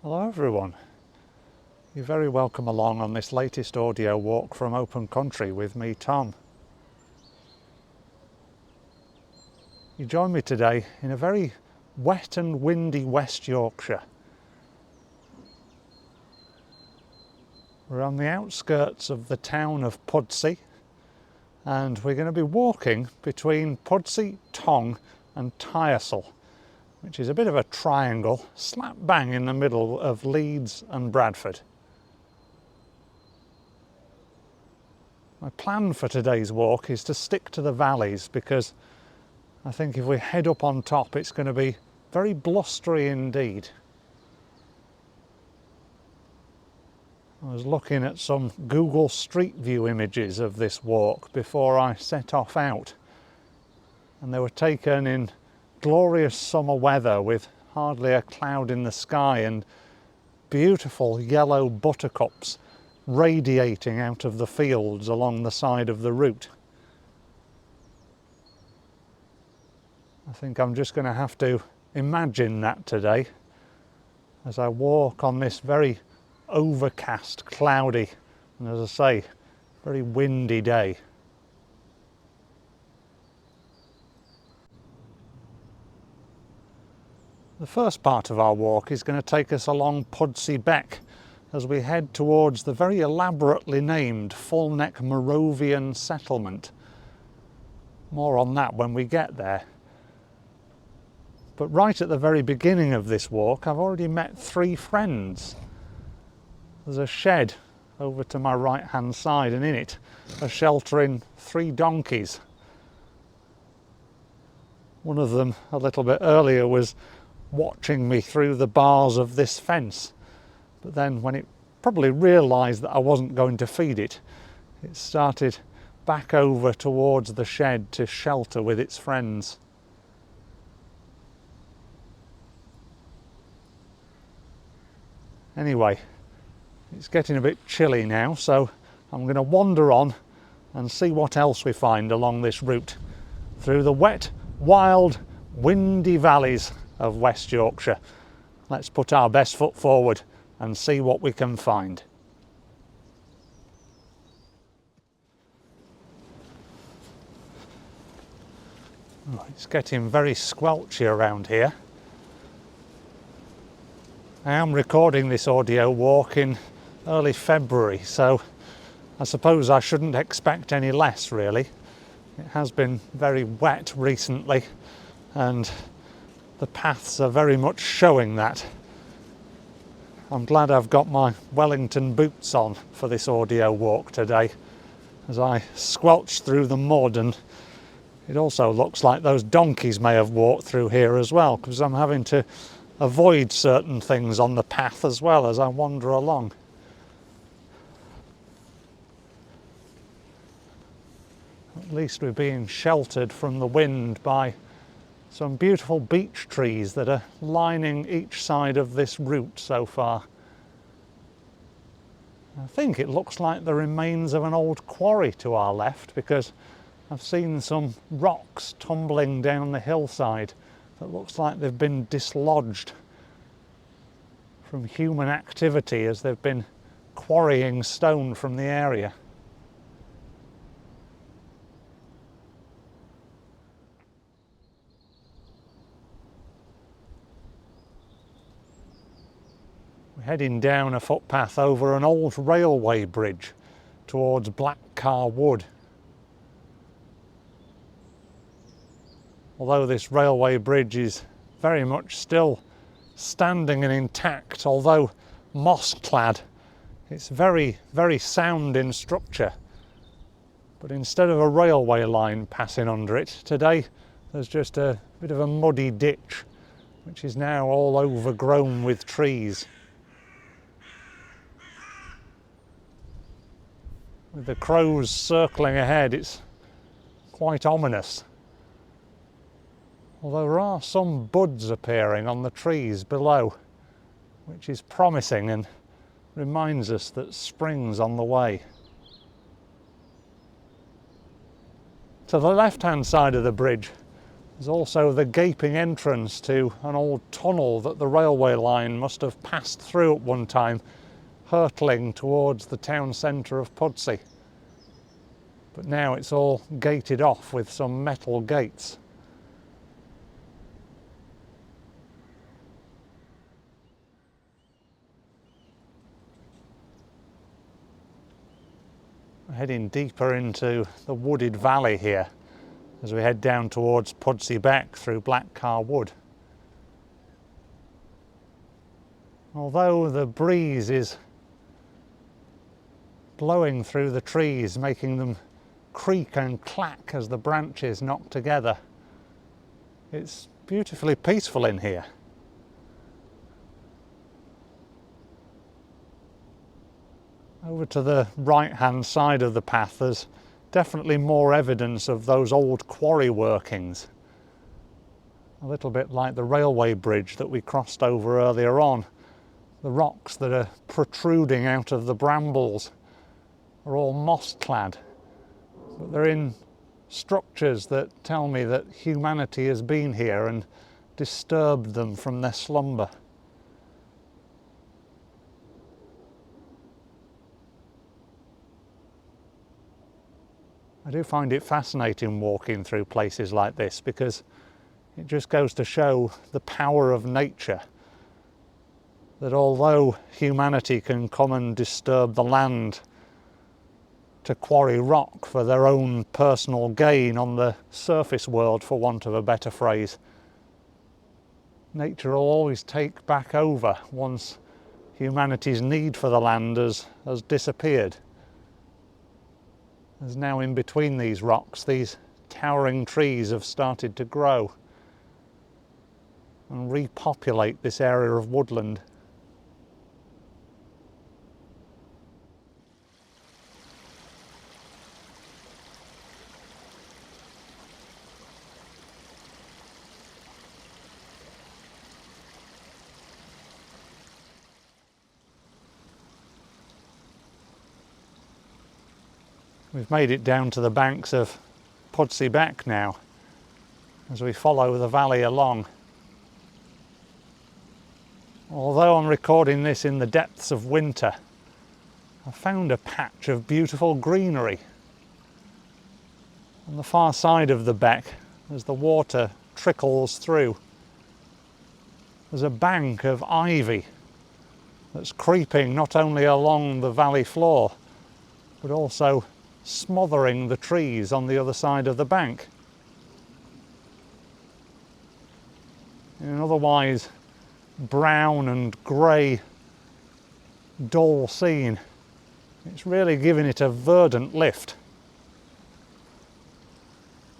Hello everyone, you're very welcome along on this latest audio walk from open country with me, Tom. You join me today in a very wet and windy West Yorkshire. We're on the outskirts of the town of Pudsey and we're going to be walking between Pudsey, Tong and Tyersall, which is a bit of a triangle slap bang in the middle of Leeds and Bradford. My plan for today's walk is to stick to the valleys because I think if we head up on top it's going to be very blustery indeed. I was looking at some Google Street View images of this walk before I set off out, and they were taken in glorious summer weather with hardly a cloud in the sky and beautiful yellow buttercups radiating out of the fields along the side of the route. I think I'm just going to have to imagine that today as I walk on this very overcast, cloudy and, as I say, very windy day. The first part of our walk is going to take us along Pudsey Beck as we head towards the very elaborately named Fulneck Moravian settlement. More on that when we get there. But right at the very beginning of this walk I've already met three friends. There's a shed over to my right hand side and in it are sheltering three donkeys. One of them a little bit earlier was watching me through the bars of this fence, but then when it probably realised that I wasn't going to feed it, it started back over towards the shed to shelter with its friends. Anyway, it's getting a bit chilly now, so I'm going to wander on and see what else we find along this route through the wet, wild, windy valleys of West Yorkshire. Let's put our best foot forward and see what we can find. Oh, it's getting very squelchy around here. I am recording this audio walk in early February, so I suppose I shouldn't expect any less really. It has been very wet recently and the paths are very much showing that. I'm glad I've got my Wellington boots on for this audio walk today as I squelch through the mud, and it also looks like those donkeys may have walked through here as well because I'm having to avoid certain things on the path as well as I wander along. At least we're being sheltered from the wind by some beautiful beech trees that are lining each side of this route so far. I think it looks like the remains of an old quarry to our left because I've seen some rocks tumbling down the hillside that looks like they've been dislodged from human activity as they've been quarrying stone from the area. We're heading down a footpath over an old railway bridge towards Black Car Wood. Although this railway bridge is very much still standing and intact, although moss-clad, it's very, very sound in structure. But instead of a railway line passing under it, today there's just a bit of a muddy ditch, which is now all overgrown with trees. With the crows circling ahead, it's quite ominous. Although there are some buds appearing on the trees below, which is promising and reminds us that spring's on the way. To the left-hand side of the bridge, There's also the gaping entrance to an old tunnel that the railway line must have passed through at one time, hurtling towards the town centre of Pudsey. But now it's all gated off with some metal gates. We're heading deeper into the wooded valley here as we head down towards Pudsey Beck through Blackcar Wood. Although the breeze is blowing through the trees, making them creak and clack as the branches knock together, it's beautifully peaceful in here. Over to the right-hand side of the path, there's definitely more evidence of those old quarry workings. A little bit like the railway bridge that we crossed over earlier on. The rocks that are protruding out of the brambles are all moss-clad, but they're in structures that tell me that humanity has been here and disturbed them from their slumber. I do find it fascinating walking through places like this because it just goes to show the power of nature. That although humanity can come and disturb the land to quarry rock for their own personal gain on the surface world, for want of a better phrase, nature will always take back over once humanity's need for the land has disappeared. As now in between these rocks, these towering trees have started to grow and repopulate this area of woodland. We've made it down to the banks of Pudsey Beck now as we follow the valley along. Although I'm recording this in the depths of winter, I've found a patch of beautiful greenery. On the far side of the beck, as the water trickles through, there's a bank of ivy that's creeping not only along the valley floor, but also smothering the trees on the other side of the bank. In an otherwise brown and grey, dull scene, it's really giving it a verdant lift.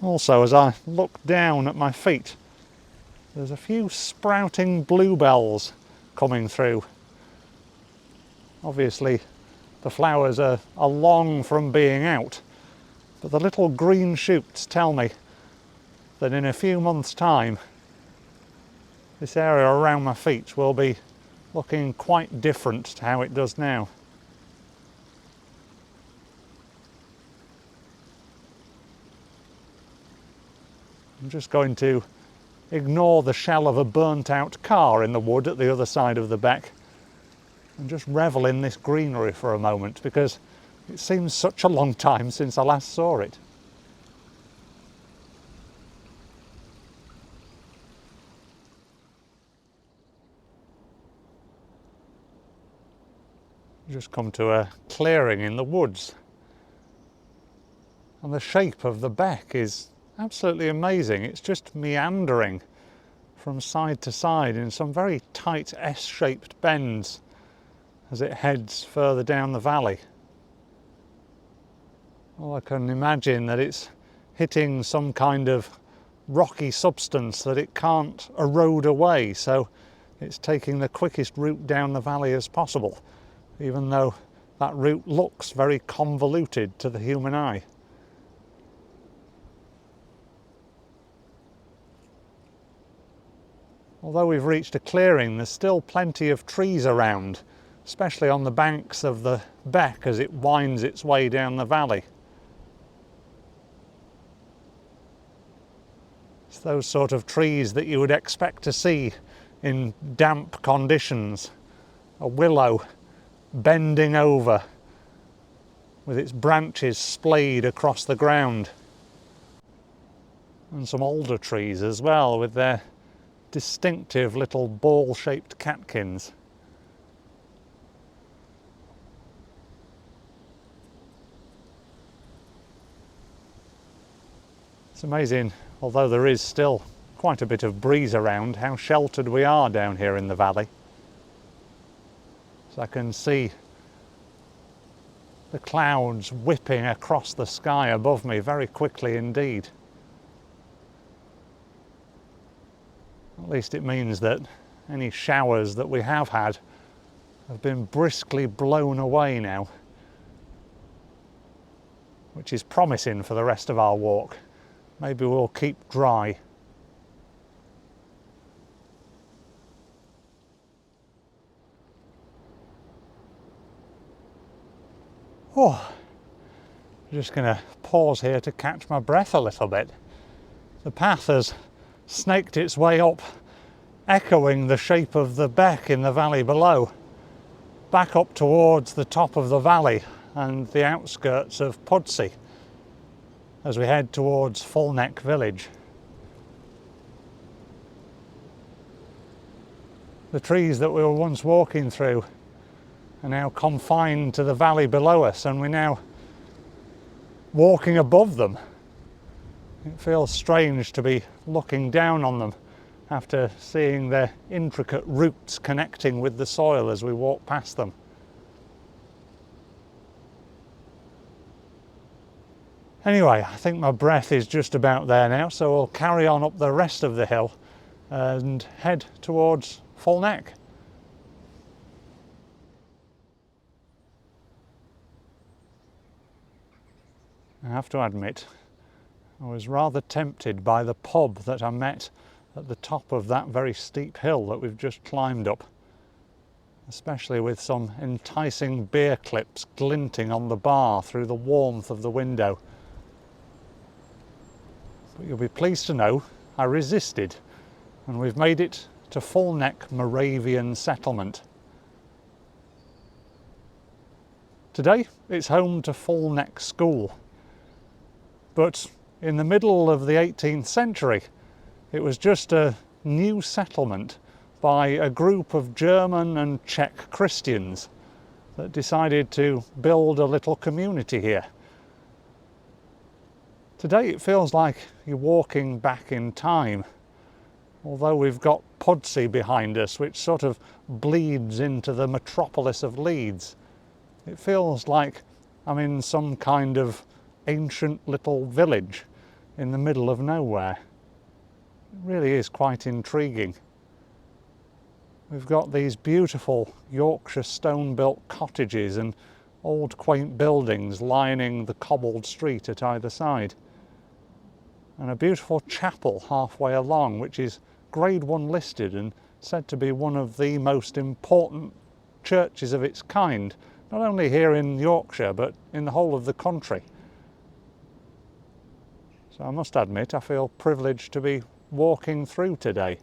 Also, as I look down at my feet, there's a few sprouting bluebells coming through. Obviously, the flowers are long from being out, but the little green shoots tell me that in a few months' time, this area around my feet will be looking quite different to how it does now. I'm just going to ignore the shell of a burnt out car in the wood at the other side of the beck and just revel in this greenery for a moment, because it seems such a long time since I last saw it. Just come to a clearing in the woods, and the shape of the beck is absolutely amazing. It's just meandering from side to side in some very tight S-shaped bends as it heads further down the valley. Well, I can imagine that it's hitting some kind of rocky substance that it can't erode away, so it's taking the quickest route down the valley as possible, even though that route looks very convoluted to the human eye. Although we've reached a clearing, there's still plenty of trees around, especially on the banks of the beck as it winds its way down the valley. It's It's those sort of trees that you would expect to see in damp conditions. A willow bending over with its branches splayed across the ground. And some alder trees as well with their distinctive little ball-shaped catkins. It's amazing, although there is still quite a bit of breeze around, how sheltered we are down here in the valley. So I can see the clouds whipping across the sky above me very quickly indeed. At least it means that any showers that we have had have been briskly blown away now, which is promising for the rest of our walk. Maybe we'll keep dry. Oh, I'm just going to pause here to catch my breath a little bit. The path has snaked its way up, echoing the shape of the Beck in the valley below, back up towards the top of the valley and the outskirts of Pudsey as we head towards Fulneck village. The trees that we were once walking through are now confined to the valley below us, and we're now walking above them. It feels strange to be looking down on them after seeing their intricate roots connecting with the soil as we walk past them. Anyway, I think my breath is just about there now, so we'll carry on up the rest of the hill and head towards Fulneck. I have to admit, I was rather tempted by the pub that I met at the top of that very steep hill that we've just climbed up, especially with some enticing beer clips glinting on the bar through the warmth of the window. But you'll be pleased to know I resisted, and we've made it to Fulneck Moravian settlement. Today it's home to Fulneck School, but in the middle of the 18th century it was just a new settlement by a group of German and Czech Christians that decided to build a little community here. Today it feels like you're walking back in time, although we've got Pudsey behind us, which sort of bleeds into the metropolis of Leeds. It feels like I'm in some kind of ancient little village in the middle of nowhere. It really is quite intriguing. We've got these beautiful Yorkshire stone-built cottages and old quaint buildings lining the cobbled street at either side, and a beautiful chapel halfway along, which is Grade 1 listed and said to be one of the most important churches of its kind, not only here in Yorkshire but in the whole of the country. So I must admit I feel privileged to be walking through today.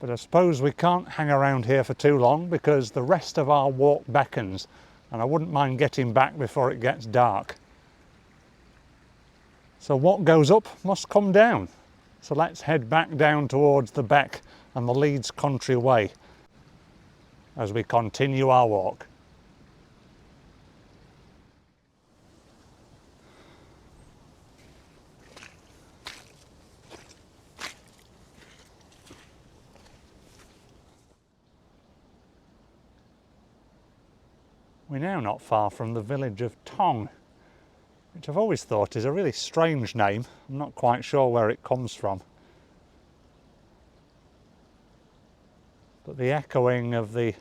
But I suppose we can't hang around here for too long because the rest of our walk beckons, and I wouldn't mind getting back before it gets dark. So what goes up must come down. So let's head back down towards the Beck and the Leeds Country Way as we continue our walk. We're now not far from the village of Tong, which I've always thought is a really strange name. I'm not quite sure where it comes from. But the echoing of the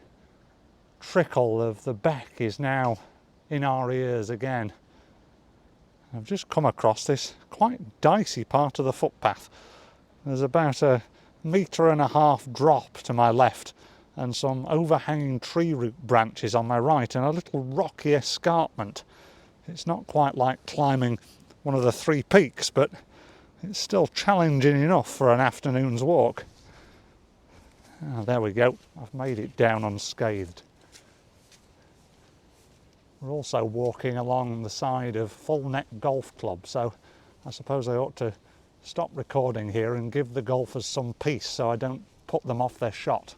trickle of the Beck is now in our ears again. I've just come across this quite dicey part of the footpath. There's about a 1.5 metre drop to my left, and some overhanging tree root branches on my right, and a little rocky escarpment. It's not quite like climbing one of the 3 peaks, but it's still challenging enough for an afternoon's walk. Ah, there we go, I've made it down unscathed. We're also walking along the side of Fulneck Golf Club, so I suppose I ought to stop recording here and give the golfers some peace so I don't put them off their shot.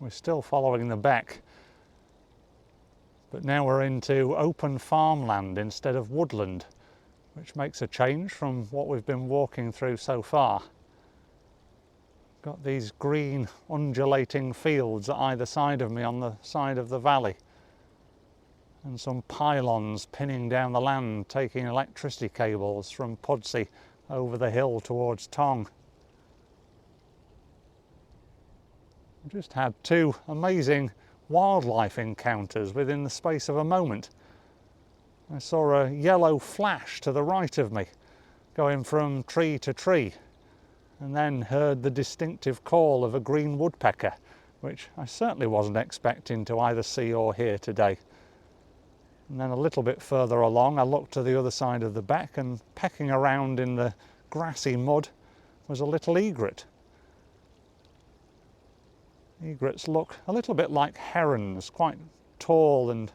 We're still following the Beck, but now we're into open farmland instead of woodland, which makes a change from what we've been walking through so far. Got these green undulating fields at either side of me on the side of the valley, and some pylons pinning down the land, taking electricity cables from Pudsey over the hill towards Tong. I've just had 2 amazing wildlife encounters within the space of a moment. I saw a yellow flash to the right of me, going from tree to tree, and then heard the distinctive call of a green woodpecker, which I certainly wasn't expecting to either see or hear today. And then a little bit further along, I looked to the other side of the beck, and pecking around in the grassy mud was a little egret. Egrets look a little bit like herons, quite tall and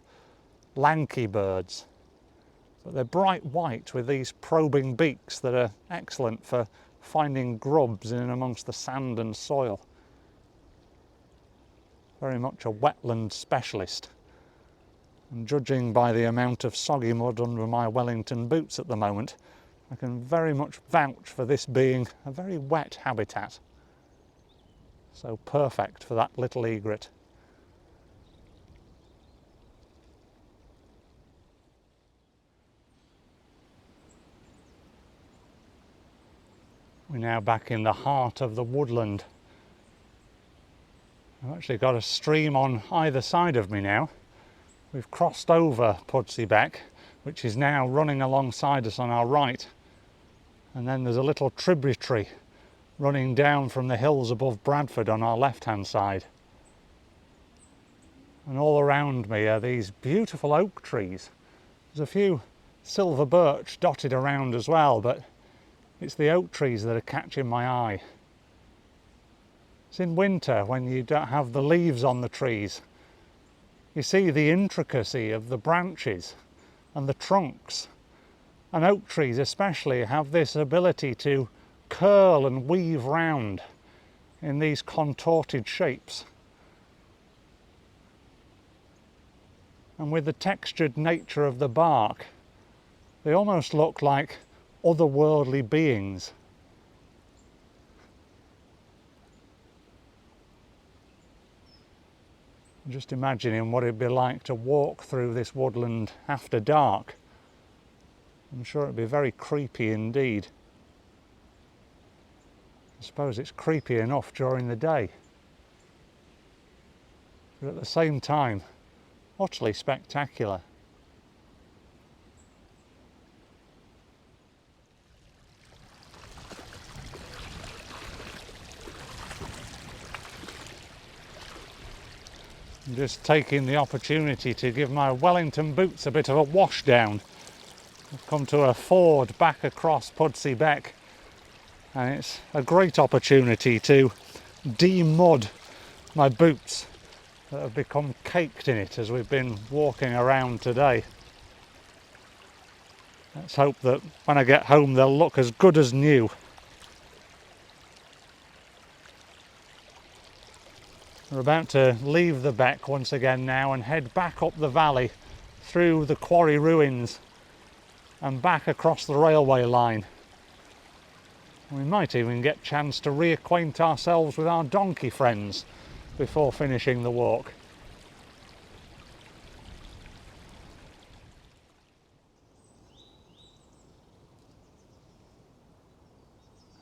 lanky birds, but they're bright white with these probing beaks that are excellent for finding grubs in and amongst the sand and soil. Very much a wetland specialist, and judging by the amount of soggy mud under my Wellington boots at the moment, I can very much vouch for this being a very wet habitat. So perfect for that little egret. We're now back in the heart of the woodland. I've actually got a stream on either side of me now. We've crossed over Pudsey Beck, which is now running alongside us on our right. And then there's a little tributary running down from the hills above Bradford on our left-hand side. And all around me are these beautiful oak trees. There's a few silver birch dotted around as well, but it's the oak trees that are catching my eye. It's in winter when you don't have the leaves on the trees. You see the intricacy of the branches and the trunks. And oak trees especially have this ability to curl and weave round in these contorted shapes. And with the textured nature of the bark, they almost look like otherworldly beings. Just imagining what it'd be like to walk through this woodland after dark. I'm sure it'd be very creepy indeed. I suppose it's creepy enough during the day, but at the same time, utterly spectacular. I'm just taking the opportunity to give my Wellington boots a bit of a wash down. I've come to a ford back across Pudsey Beck, and it's a great opportunity to de-mud my boots that have become caked in it as we've been walking around today. Let's hope that when I get home they'll look as good as new. We're about to leave the beck once again now and head back up the valley through the quarry ruins and back across the railway line. We might even get a chance to reacquaint ourselves with our donkey friends before finishing the walk.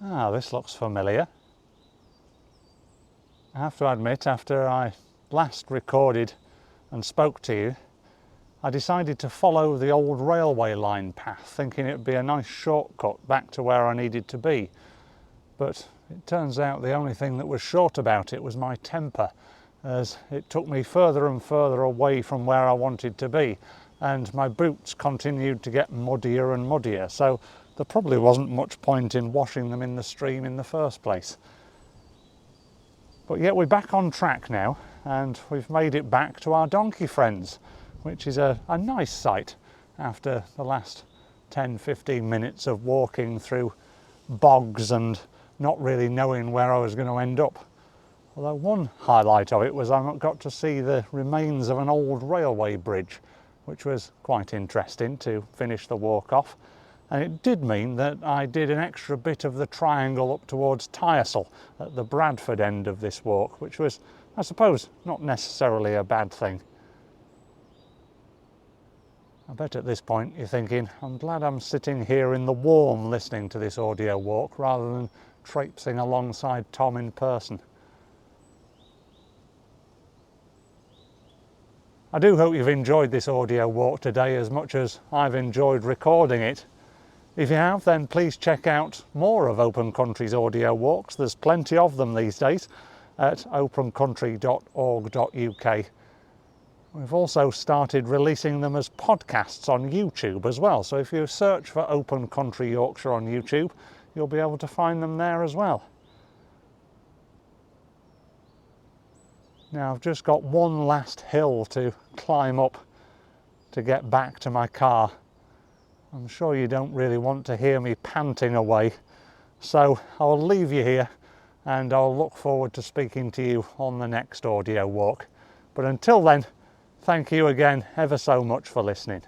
Ah, this looks familiar. I have to admit, after I last recorded and spoke to you, I decided to follow the old railway line path, thinking it would be a nice shortcut back to where I needed to be. But it turns out the only thing that was short about it was my temper, as it took me further and further away from where I wanted to be, and my boots continued to get muddier and muddier, so there probably wasn't much point in washing them in the stream in the first place. But yet we're back on track now, and we've made it back to our donkey friends, which is a nice sight after the last 10-15 minutes of walking through bogs and not really knowing where I was going to end up. Although one highlight of it was I got to see the remains of an old railway bridge, which was quite interesting to finish the walk off. And it did mean that I did an extra bit of the triangle up towards Tyersall at the Bradford end of this walk, which was, I suppose, not necessarily a bad thing. I bet at this point you're thinking, I'm glad I'm sitting here in the warm listening to this audio walk rather than traipsing alongside Tom in person. I do hope you've enjoyed this audio walk today as much as I've enjoyed recording it. If you have, then please check out more of Open Country's audio walks. There's plenty of them these days at opencountry.org.uk. We've also started releasing them as podcasts on YouTube as well, so if you search for Open Country Yorkshire on YouTube, you'll be able to find them there as well. Now I've just got one last hill to climb up to get back to my car. I'm sure you don't really want to hear me panting away, so I'll leave you here and I'll look forward to speaking to you on the next audio walk. But until then, thank you again ever so much for listening.